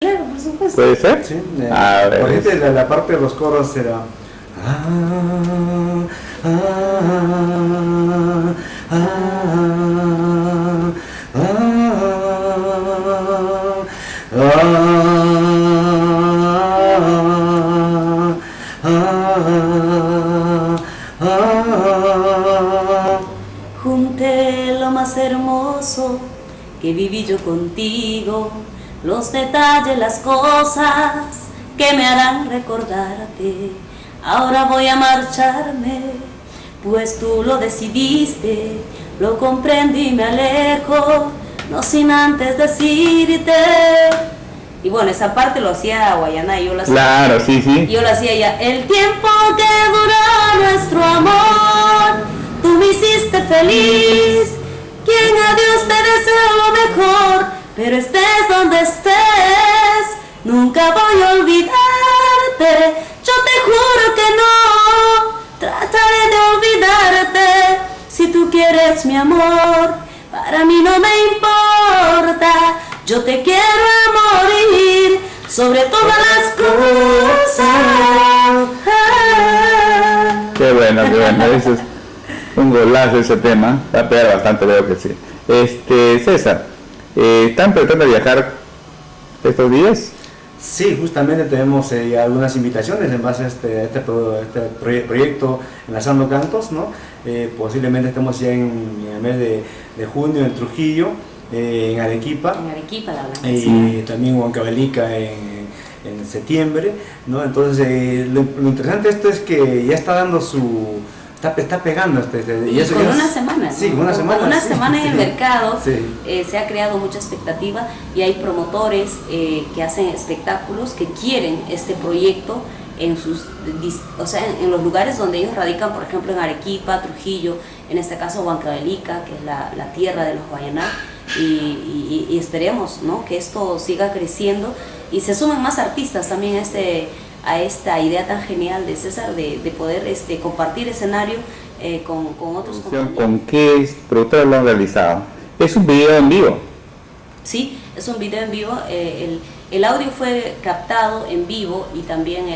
Claro, por supuesto. ¿Puede ser? Sí, A ver. por ejemplo, la parte de los coros será. Ah, ah, ah, ah, Junté lo más hermoso que viví yo contigo, los detalles, las cosas que me harán recordarte. Ahora voy a marcharme, pues tú lo decidiste, lo comprendo y me alejo, no sin antes decirte. Y bueno, esa parte lo hacía Guayana y yo la hacía. Claro, sí, sí. Yo lo hacía ya. El tiempo que duró nuestro amor, tú me hiciste feliz. Quien a Dios te desea lo mejor, pero estés donde estés, nunca voy a olvidarte. Yo te juro que no, trataré de olvidarte. Si tú quieres mi amor, para mí no me importa. Yo te quiero a morir, sobre todas las cosas. Qué bueno, qué bueno. Eso es un golazo ese tema. Va a pegar bastante, veo que sí. César, ¿están tratando de viajar estos días? sí, justamente tenemos algunas invitaciones en base a proyecto Enlazando Cantos, ¿no? Posiblemente estemos ya en el mes de junio en Trujillo, en Arequipa. En Arequipa, la verdad. Y también Huancavelica en septiembre, ¿no? Entonces lo interesante de esto es que ya está dando está pegando y con una semana, sí, ¿no? una semana, con una sí, semana en sí, el mercado, sí. Se ha creado mucha expectativa y hay promotores que hacen espectáculos que quieren este proyecto en en los lugares donde ellos radican, por ejemplo en Arequipa, Trujillo, en este caso Huancavelica, que es la tierra de los Guayaná, y esperemos, ¿no?, que esto siga creciendo y se sumen más artistas también a esta idea tan genial de César de poder compartir escenario con otros compañeros. ¿Con qué productora lo han realizado? Es un video en vivo. Sí, es un video en vivo. El audio fue captado en vivo y también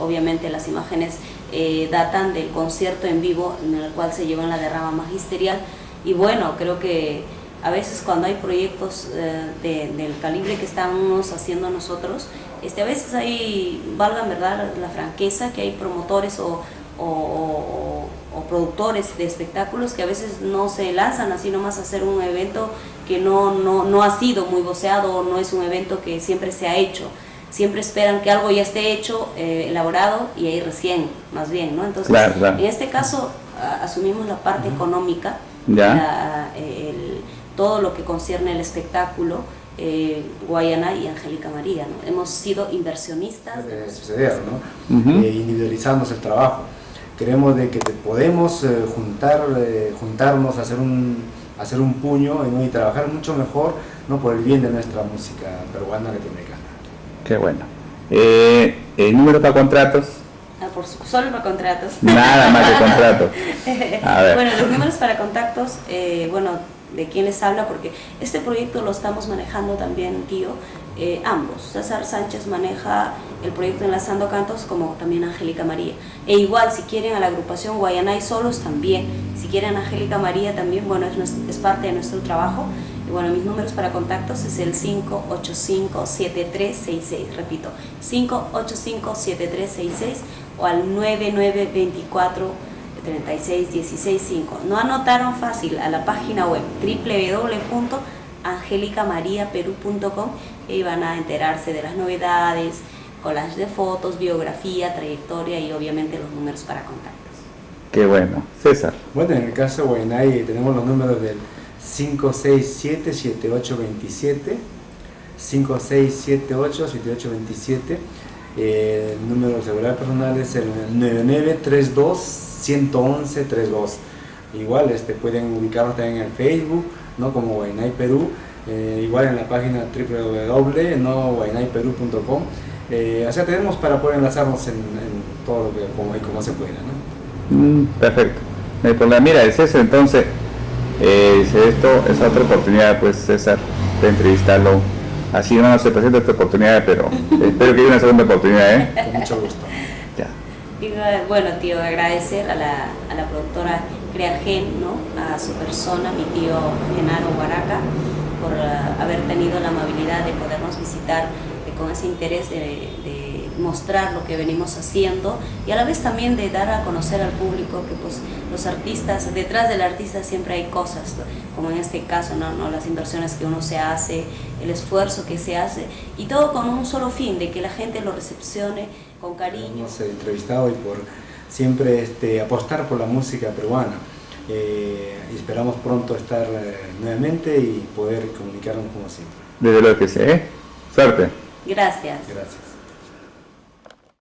obviamente las imágenes datan del concierto en vivo en el cual se llevó en la derrama magisterial. Y bueno, creo que a veces cuando hay proyectos del calibre que estamos haciendo nosotros, a veces hay, valga en verdad la franqueza, que hay promotores o productores de espectáculos que a veces no se lanzan así nomás a hacer un evento que no ha sido muy voceado, o no es un evento que siempre se ha hecho. Siempre esperan que algo ya esté hecho, elaborado, y ahí recién, más bien, ¿no? Entonces, claro. En este caso, asumimos la parte económica, todo lo que concierne el espectáculo, Guayana y Angélica María, ¿no? Hemos sido inversionistas de suceder, ¿no? Individualizamos el trabajo. Creemos de que podemos juntarnos, hacer un puño, ¿no?, y trabajar mucho mejor, ¿no?, por el bien de nuestra música peruana latinoamericana. Qué bueno. ¿El número para contratos? Solo para contratos. Nada más que contratos. A ver. Bueno, los números para contactos, de quién les habla, porque este proyecto lo estamos manejando también, tío, ambos. César Sánchez maneja el proyecto Enlazando Cantos, como también Angélica María. E igual, si quieren a la agrupación Guayana y Solos también, si quieren a Angélica María también, bueno, es parte de nuestro trabajo. Y bueno, mis números para contactos es el 585-7366, repito, 585-7366 o al 9924 36165. No anotaron, fácil, a la página web www.angelicamariaperú.com, y van a enterarse de las novedades, collage de fotos, biografía, trayectoria y obviamente los números para contactos. Qué bueno. César. Bueno, en el caso de Guaynay tenemos los números del 567-7827, 5678-7827. El número celular personal es el 9932-111-32. Igual pueden ubicarnos también en el Facebook, ¿no?, como Guaynay Perú, igual en la página www.guaynayperú.com. O sea, tenemos para poder enlazarnos en todo lo que como se pueda, ¿no? Perfecto. Mira, César, entonces, esto es otra oportunidad, pues, César, de entrevistarlo así no se presenta esta oportunidad, pero espero que haya una segunda oportunidad, ¿eh? Con mucho gusto. Ya. Bueno, tío, agradecer a la productora Creagen, ¿no? A su persona, mi tío Genaro Guaraca, por haber tenido la amabilidad de podernos visitar con ese interés de mostrar lo que venimos haciendo y a la vez también de dar a conocer al público que pues los artistas, detrás del artista siempre hay cosas, ¿no? Como en este caso, ¿no? Las inversiones que uno se hace, el esfuerzo que se hace y todo con un solo fin, de que la gente lo recepcione con cariño. Hemos entrevistado y por siempre apostar por la música peruana. Y esperamos pronto estar nuevamente y poder comunicarnos como siempre. Desde luego que sí, ¿eh? Suerte. Gracias. Gracias.